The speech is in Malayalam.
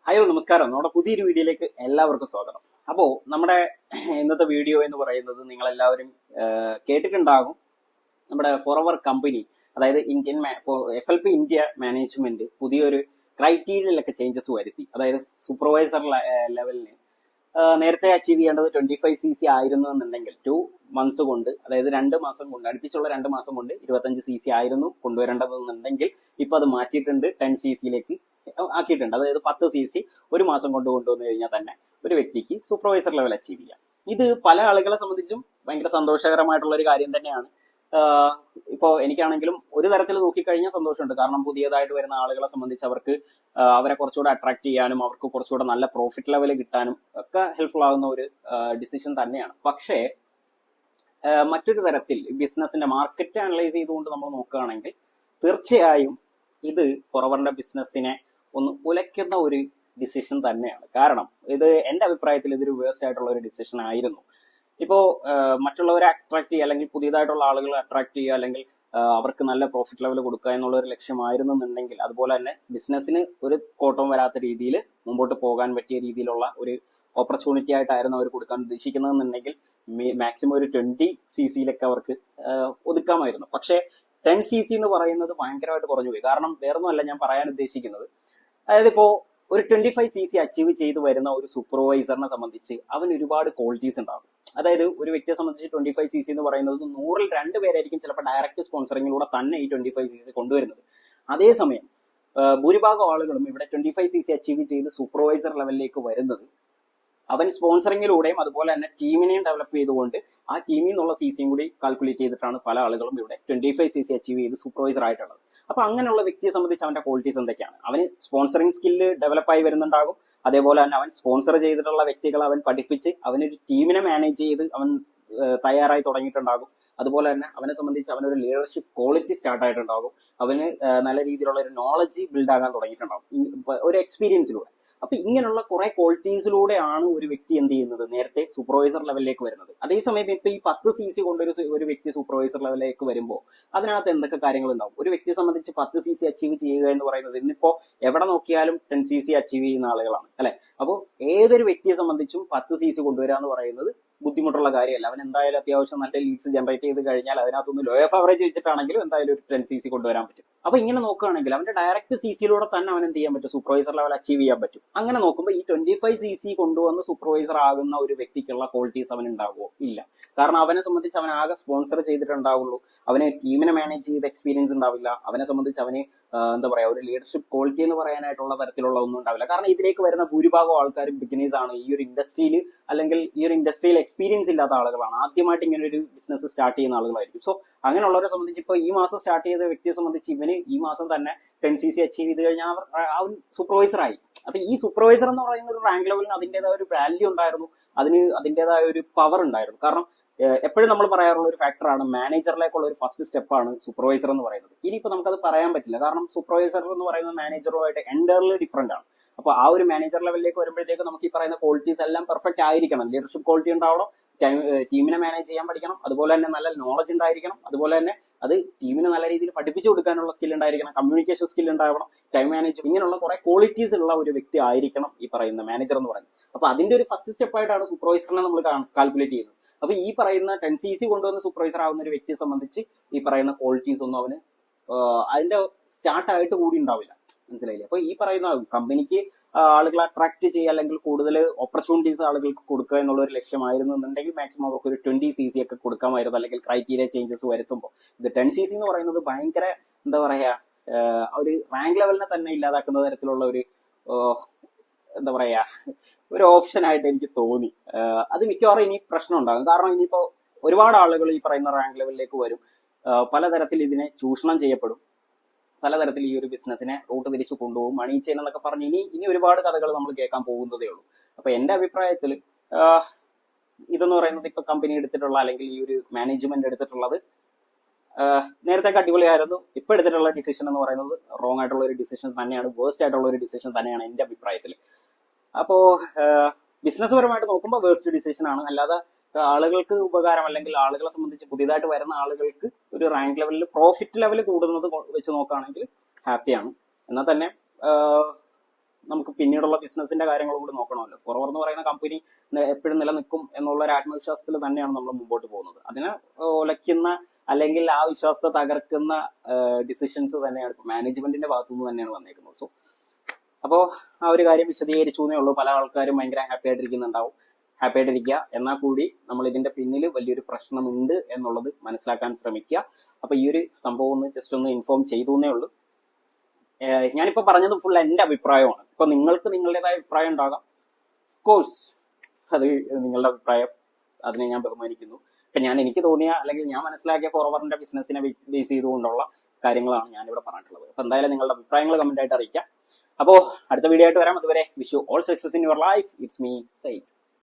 ഹലോ നമസ്കാരം. നമ്മുടെ പുതിയൊരു വീഡിയോയിലേക്ക് എല്ലാവർക്കും സ്വാഗതം. അപ്പോൾ നമ്മുടെ ഇന്നത്തെ വീഡിയോ എന്ന് പറയുന്നത് നിങ്ങളെല്ലാവരും കേട്ടിട്ടുണ്ടാകും. നമ്മുടെ ഫോറവർ കമ്പനി, അതായത് FLP ഇന്ത്യ മാനേജ്മെന്റ് പുതിയൊരു ക്രൈറ്റീരിയയിലൊക്കെ ചേഞ്ചസ് വരുത്തി. അതായത് സൂപ്പർവൈസർ ലെവലിന് നേരത്തെ അച്ചീവ് ചെയ്യേണ്ടത് 25cc ആയിരുന്നു എന്നുണ്ടെങ്കിൽ 2 months കൊണ്ട്, അതായത് 2 മാസം കൊണ്ട്, അടുപ്പിച്ചുള്ള 2 മാസം കൊണ്ട് 25cc ആയിരുന്നു കൊണ്ടുവരേണ്ടതെന്നുണ്ടെങ്കിൽ ഇപ്പൊ അത് മാറ്റിയിട്ടുണ്ട്, 10cc ആക്കിയിട്ടുണ്ട്. അതായത് 10cc 1 മാസം കൊണ്ട് കൊണ്ടുവന്നു കഴിഞ്ഞാൽ തന്നെ ഒരു വ്യക്തിക്ക് സൂപ്പർവൈസർ ലെവൽ അച്ചീവ് ചെയ്യാം. ഇത് പല ആളുകളെ സംബന്ധിച്ചും ഭയങ്കര സന്തോഷകരമായിട്ടുള്ള ഒരു കാര്യം തന്നെയാണ്. ഇപ്പോൾ എനിക്കാണെങ്കിലും ഒരു തരത്തിൽ നോക്കിക്കഴിഞ്ഞാൽ സന്തോഷമുണ്ട്. കാരണം പുതിയതായിട്ട് വരുന്ന ആളുകളെ സംബന്ധിച്ച് അവരെ കുറച്ചുകൂടെ അട്രാക്ട് ചെയ്യാനും അവർക്ക് കുറച്ചുകൂടെ നല്ല പ്രോഫിറ്റ് ലെവൽ കിട്ടാനും ഒക്കെ ഹെൽപ്ഫുൾ ആകുന്ന ഒരു ഡിസിഷൻ തന്നെയാണ്. പക്ഷേ മറ്റൊരു തരത്തിൽ ബിസിനസിന്റെ മാർക്കറ്റ് അനലൈസ് ചെയ്തുകൊണ്ട് നമ്മൾ നോക്കുകയാണെങ്കിൽ തീർച്ചയായും ഇത് ഫോറവറിന്റെ ബിസിനസ്സിനെ ഒന്ന് ഉലയ്ക്കുന്ന ഒരു ഡിസിഷൻ തന്നെയാണ്. കാരണം ഇത് എന്റെ അഭിപ്രായത്തിൽ ഇതൊരു വേസ്റ്റ് ആയിട്ടുള്ള ഒരു ഡിസിഷൻ ആയിരുന്നു. ഇപ്പോ മറ്റുള്ളവരെ അട്രാക്ട് ചെയ്യുക, അല്ലെങ്കിൽ പുതിയതായിട്ടുള്ള ആളുകളെ അട്രാക്ട് ചെയ്യുക, അല്ലെങ്കിൽ അവർക്ക് നല്ല പ്രോഫിറ്റ് ലെവൽ കൊടുക്കുക എന്നുള്ള ഒരു ലക്ഷ്യമായിരുന്നുണ്ടെങ്കിൽ, അതുപോലെ തന്നെ ബിസിനസ്സിന് ഒരു കോട്ടവും വരാത്ത രീതിയിൽ മുമ്പോട്ട് പോകാൻ പറ്റിയ രീതിയിലുള്ള ഒരു ഓപ്പർച്യൂണിറ്റി ആയിട്ടായിരുന്നു അവർ കൊടുക്കാൻ ഉദ്ദേശിക്കുന്നതെന്നുണ്ടെങ്കിൽ മാക്സിമം ഒരു 20cc അവർക്ക് ഒതുക്കാമായിരുന്നു. പക്ഷേ 10cc എന്ന് പറയുന്നത് ഭയങ്കരമായിട്ട് കുറഞ്ഞു പോയി. കാരണം വേറൊന്നുമല്ല ഞാൻ പറയാൻ ഉദ്ദേശിക്കുന്നത്, അതായത് ഇപ്പോ ഒരു 25cc അച്ചീവ് ചെയ്ത് വരുന്ന ഒരു സൂപ്പർവൈസറിനെ സംബന്ധിച്ച് അവന് ഒരുപാട് ക്വാളിറ്റീസ് ഉണ്ടാകും. അതായത് ഒരു വ്യക്തിയെ സംബന്ധിച്ച് 25cc എന്ന് പറയുന്നത് 100ൽ 2 പേരായിരിക്കും ചിലപ്പോൾ ഡയറക്റ്റ് സ്പോൺസറിങ്ങിലൂടെ തന്നെ ഈ 25cc കൊണ്ടുവരുന്നത്. അതേസമയം ഭൂരിഭാഗം ആളുകളും ഇവിടെ 25cc അച്ചീവ് ചെയ്ത് സൂപ്പർവൈസർ ലെവലിലേക്ക് വരുന്നത് അവൻ സ്പോൺസറിങ്ങിലൂടെയും അതുപോലെ തന്നെ ടീമിനെയും ഡെവലപ്പ് ചെയ്തുകൊണ്ട് ആ ടീമിൽ നിന്നുള്ള സിസിയും കൂടി കാൽക്കുലേറ്റ് ചെയ്തിട്ടാണ് പല ആളുകളും ഇവിടെ 25cc അച്ചീവ് ചെയ്ത് സൂപ്പർവൈസർ ആയിട്ടുള്ളത്. അപ്പൊ അങ്ങനെയുള്ള വ്യക്തിയെ സംബന്ധിച്ച് അവന്റെ ക്വാളിറ്റീസ് എന്തൊക്കെയാണ്? അവന് സ്പോൺസറിങ് സ്കില്ല് ഡെവലപ്പായി വരുന്നുണ്ടാകും. അതേപോലെ തന്നെ അവൻ സ്പോൺസർ ചെയ്തിട്ടുള്ള വ്യക്തികളെ അവൻ പഠിപ്പിച്ച് അവനൊരു ടീമിനെ മാനേജ് ചെയ്ത് അവൻ തയ്യാറായി തുടങ്ങിയിട്ടുണ്ടാകും. അതുപോലെ തന്നെ അവനെ സംബന്ധിച്ച് അവനൊരു ലീഡർഷിപ്പ് ക്വാളിറ്റി സ്റ്റാർട്ട് ആയിട്ടുണ്ടാകും. അവന് നല്ല രീതിയിലുള്ള ഒരു നോളജ് ബിൽഡ് ആകാൻ തുടങ്ങിയിട്ടുണ്ടാകും ഒരു എക്സ്പീരിയൻസിലൂടെ. അപ്പൊ ഇങ്ങനെയുള്ള കുറെ ക്വാളിറ്റീസിലൂടെയാണ് ഒരു വ്യക്തി എന്ത് ചെയ്യുന്നത്, നേരത്തെ സൂപ്പർവൈസർ ലെവലിലേക്ക് വരുന്നത്. അതേസമയം ഇപ്പൊ ഈ 10cc കൊണ്ടൊരു ഒരു വ്യക്തി സൂപ്പർവൈസർ ലെവലിലേക്ക് വരുമ്പോൾ അതിനകത്ത് എന്തൊക്കെ കാര്യങ്ങൾ ഉണ്ടാവും? ഒരു വ്യക്തിയെ സംബന്ധിച്ച് 10cc അച്ചീവ് ചെയ്യുക എന്ന് പറയുന്നത് ഇന്നിപ്പോ എവിടെ നോക്കിയാലും 10cc അച്ചീവ് ചെയ്യുന്ന ആളുകളാണ്, അല്ലെ? അപ്പോൾ ഏതൊരു വ്യക്തിയെ സംബന്ധിച്ചും 10cc കൊണ്ടുവരിക എന്ന് പറയുന്നത് ബുദ്ധിമുട്ടുള്ള കാര്യമല്ല. അവൻ എന്തായാലും അത്യാവശ്യം നല്ല ലീഡ്സ് ജനറേറ്റ് ചെയ്ത് കഴിഞ്ഞാൽ അതിനകത്തൊന്ന് ലോ ഓഫ് ആവറേജ് വെച്ചിട്ടാണെങ്കിലും എന്തായാലും ഒരു 10cc കൊണ്ടുവരാൻ പറ്റും. അപ്പൊ ഇങ്ങനെ നോക്കുകയാണെങ്കിൽ അവന്റെ ഡയറക്റ്റ് സിസിയിലൂടെ തന്നെ അവൻ എന്ത് ചെയ്യാൻ പറ്റും? സൂപ്പർവൈസർ ലെവൽ അച്ചീവ് ചെയ്യാൻ പറ്റും. അങ്ങനെ നോക്കുമ്പോൾ ഈ 25cc കൊണ്ടുവന്ന് സൂപ്പർവൈസർ ആകുന്ന ഒരു വ്യക്തിക്കുള്ള ക്വാളിറ്റീസ് അവൻ ഉണ്ടാവുമോ? ഇല്ല. കാരണം അവനെ സംബന്ധിച്ച് അവൻ ആകെ സ്പോൺസർ ചെയ്തിട്ടുണ്ടാവുള്ളൂ. അവന് ടീമിനെ മാനേജ് ചെയ്ത എക്സ്പീരിയൻസ് ഉണ്ടാവില്ല. അവനെ സംബന്ധിച്ച് അവന് എന്താ പറയാ, ഒരു ലീഡർഷിപ്പ് ക്വാളിറ്റി എന്ന് പറയാനായിട്ടുള്ള തരത്തിലുള്ള ഒന്നും ഉണ്ടാവില്ല. കാരണം ഇതിലേക്ക് വരുന്ന ഭൂരിഭാഗം ആൾക്കാരും ബിഗിനേഴ്സ് ആണ്. ഈ ഒരു ഇൻഡസ്ട്രിയിൽ അല്ലെങ്കിൽ ഈ ഒരു ഇൻഡസ്ട്രിയിൽ എക്സ്പീരിയൻസ് ഇല്ലാത്ത ആളുകളാണ്. ആദ്യമായിട്ട് ഇങ്ങനെ ഒരു ബിസിനസ് സ്റ്റാർട്ട് ചെയ്യുന്ന ആളുകളായിരിക്കും. സോ അങ്ങനെയുള്ളവരെ സംബന്ധിച്ച് ഇപ്പൊ ഈ മാസം സ്റ്റാർട്ട് ചെയ്ത വ്യക്തിയെ സംബന്ധിച്ച് ഇവന് ഈ മാസം തന്നെ 10cc അച്ചീവ് ചെയ്ത് കഴിഞ്ഞാൽ അവൻ സൂപ്പർവൈസർ ആയി. അപ്പൊ ഈ സൂപ്പർവൈസർ എന്ന് പറയുന്ന ഒരു റാങ്ക് ലെവലിന് അതിൻ്റെതായ ഒരു വാല്യൂ ഉണ്ടായിരുന്നു, അതിന് അതിൻ്റെതായ ഒരു പവർ ഉണ്ടായിരുന്നു. കാരണം എപ്പോഴും നമ്മൾ പറയാറുള്ള ഒരു ഫാക്ടറാണ്, മാനേജറിലേക്കുള്ള ഒരു ഫസ്റ്റ് സ്റ്റെപ്പാണ് സൂപ്പർവൈസർ എന്ന് പറയുന്നത്. ഇനിയിപ്പോൾ നമുക്കത് പറയാൻ പറ്റില്ല. കാരണം സൂപ്പർവൈസർ എന്ന് പറയുന്നത് മാനേജറുമായിട്ട് എൻറ്റയർലി ഡിഫറെന്റ് ആണ്. അപ്പോൾ ആ ഒരു മാനേജർ ലെവലിലേക്ക് വരുമ്പോഴത്തേക്ക് നമുക്ക് ഈ പറയുന്ന ക്വാളിറ്റീസ് എല്ലാം പെർഫെക്റ്റ് ആയിരിക്കണം. ലീഡർഷിപ്പ് ക്വാളിറ്റി ഉണ്ടാവണം, ടീമിനെ മാനേജ് ചെയ്യാൻ പഠിക്കണം, അതുപോലെ തന്നെ നല്ല നോളജ് ഉണ്ടായിരിക്കണം, അതുപോലെ തന്നെ അത് ടീമിനെ നല്ല രീതിയിൽ പഠിപ്പിച്ചു കൊടുക്കാനുള്ള സ്കിൽ ഉണ്ടായിരിക്കണം, കമ്മ്യൂണിക്കേഷൻ സ്കിൽ ഉണ്ടാവണം, ടൈം മാനേജ്, ഇങ്ങനെയുള്ള കുറെ ക്വാളിറ്റീസ് ഉള്ള ഒരു വ്യക്തി ആയിരിക്കണം ഈ പറയുന്ന മാനേജർ എന്ന് പറയുന്നത്. അപ്പൊ അതിന്റെ ഒരു ഫസ്റ്റ് സ്റ്റെപ്പായിട്ടാണ് സൂപ്പർവൈസറിനെ നമ്മൾ കാൽക്കുലേറ്റ് ചെയ്യുന്നത്. അപ്പൊ ഈ പറയുന്ന 10cc കൊണ്ടുവന്ന് സൂപ്പർവൈസർ ആവുന്ന ഒരു വ്യക്തിയെ സംബന്ധിച്ച് ഈ പറയുന്ന ക്വാളിറ്റീസ് ഒന്നും അവന് അതിന്റെ സ്റ്റാർട്ട് ആയിട്ട് കൂടി ഉണ്ടാവില്ല. മനസ്സിലായില്ലേ? അപ്പൊ ഈ പറയുന്ന കമ്പനിക്ക് ആളുകളെ അട്രാക്ട് ചെയ്യുക അല്ലെങ്കിൽ കൂടുതൽ ഓപ്പർച്യൂണിറ്റീസ് ആളുകൾക്ക് കൊടുക്കുക എന്നുള്ള ഒരു ലക്ഷ്യമായിരുന്നുണ്ടെങ്കിൽ മാക്സിമം അവർക്ക് ഒരു 20cc ഒക്കെ കൊടുക്കാമായിരുന്നു. അല്ലെങ്കിൽ ക്രൈറ്റീരിയ ചേഞ്ചസ് വരുത്തുമ്പോൾ ഇത് 10cc എന്ന് പറയുന്നത് ഭയങ്കര എന്താ പറയാ, ഒരു റാങ്ക് ലെവലിനെ തന്നെ ഇല്ലാതാക്കുന്ന തരത്തിലുള്ള ഒരു എന്താ പറയാ ഒരു ഓപ്ഷൻ ആയിട്ട് എനിക്ക് തോന്നി. അത് മിക്കവാറും ഇനി പ്രശ്നം ഉണ്ടാകും. കാരണം ഇനിയിപ്പോ ഒരുപാട് ആളുകൾ ഈ പറയുന്ന റാങ്ക് ലെവലിലേക്ക് വരും, പലതരത്തിൽ ഇതിനെ ചൂഷണം ചെയ്യപ്പെടും, പലതരത്തിൽ ഈ ഒരു ബിസിനസിനെ റൂട്ട് തിരിച്ചു കൊണ്ടുപോകും, മണി ചെയിൻ എന്നൊക്കെ പറഞ്ഞ് ഇനി ഒരുപാട് കഥകൾ നമ്മൾ കേൾക്കാൻ പോകുന്നതേ ഉള്ളൂ. അപ്പൊ എന്റെ അഭിപ്രായത്തിൽ ഇതെന്ന് പറയുന്നത് ഇപ്പൊ കമ്പനി എടുത്തിട്ടുള്ള അല്ലെങ്കിൽ ഈ ഒരു മാനേജ്മെന്റ് എടുത്തിട്ടുള്ളത് നേരത്തെ അടിപൊളിയായിരുന്നു. ഇപ്പൊ എടുത്തിട്ടുള്ള ഡിസിഷൻ എന്ന് പറയുന്നത് റോങ് ആയിട്ടുള്ള ഒരു ഡിസിഷൻ തന്നെയാണ്, വേസ്റ്റ് ആയിട്ടുള്ള ഒരു ഡിസിഷൻ തന്നെയാണ് എന്റെ അഭിപ്രായത്തിൽ. അപ്പോ ബിസിനസ് പരമായിട്ട് നോക്കുമ്പോൾ വേസ്റ്റ് ഡിസിഷൻ ആണ്. അല്ലാതെ ആളുകൾക്ക് ഉപകാരം അല്ലെങ്കിൽ ആളുകളെ സംബന്ധിച്ച് പുതിയതായിട്ട് വരുന്ന ആളുകൾക്ക് ഒരു റാങ്ക് ലെവലിൽ പ്രോഫിറ്റ് ലെവൽ കൂടുന്നത് വെച്ച് നോക്കുകയാണെങ്കിൽ ഹാപ്പിയാണ്. എന്നാൽ തന്നെ നമുക്ക് പിന്നീടുള്ള ബിസിനസിന്റെ കാര്യങ്ങളും കൂടി നോക്കണമല്ലോ. ഫോറവർ എന്ന് പറയുന്ന കമ്പനി എപ്പോഴും നിലനിൽക്കും എന്നുള്ള ഒരു ആത്മവിശ്വാസത്തിൽ തന്നെയാണ് നമ്മൾ മുമ്പോട്ട് പോകുന്നത്. അതിനെ ഉലയ്ക്കുന്ന അല്ലെങ്കിൽ ആ വിശ്വാസത്തെ തകർക്കുന്ന ഡിസിഷൻസ് തന്നെയാണ് ഇപ്പോൾ മാനേജ്മെന്റിന്റെ ഭാഗത്തുനിന്ന് തന്നെയാണ് വന്നേക്കുന്നത്. സോ അപ്പോൾ ആ ഒരു കാര്യം വിശദീകരിച്ചു എന്നേ ഉള്ളൂ. പല ആൾക്കാരും ഭയങ്കര ഹാപ്പി ആയിട്ടിരിക്കുന്നുണ്ടാവും. ഹാപ്പി ആയിട്ടിരിക്കുക, എന്നാൽ കൂടി നമ്മൾ ഇതിന്റെ പിന്നിൽ വലിയൊരു പ്രശ്നമുണ്ട് എന്നുള്ളത് മനസ്സിലാക്കാൻ ശ്രമിക്കുക. അപ്പൊ ഈ ഒരു സംഭവം ഒന്ന് ജസ്റ്റ് ഒന്ന് ഇൻഫോം ചെയ്തു എന്നേ ഉള്ളൂ. ഞാനിപ്പോ പറഞ്ഞത് ഫുൾ എന്റെ അഭിപ്രായമാണ്. ഇപ്പൊ നിങ്ങൾക്ക് നിങ്ങളുടേതായ അഭിപ്രായം ഉണ്ടാകാം. കോഴ്സ് അത് നിങ്ങളുടെ അഭിപ്രായം, അതിനെ ഞാൻ ബഹുമാനിക്കുന്നു. ഇപ്പൊ എനിക്ക് തോന്നിയ അല്ലെങ്കിൽ ഞാൻ മനസ്സിലാക്കിയ ഫോറവറിന്റെ ബിസിനസിനെ ബേസ് ചെയ്തുകൊണ്ടുള്ള കാര്യങ്ങളാണ് ഞാനിവിടെ പറഞ്ഞിട്ടുള്ളത്. അപ്പൊ എന്തായാലും നിങ്ങളുടെ അഭിപ്രായങ്ങൾ കമന്റ് ആയിട്ട് അറിയിക്കാം. അപ്പോൾ അടുത്ത വീഡിയോ ആയിട്ട് വരാം. അതുവരെ wish you all success in your life. It's me Syed.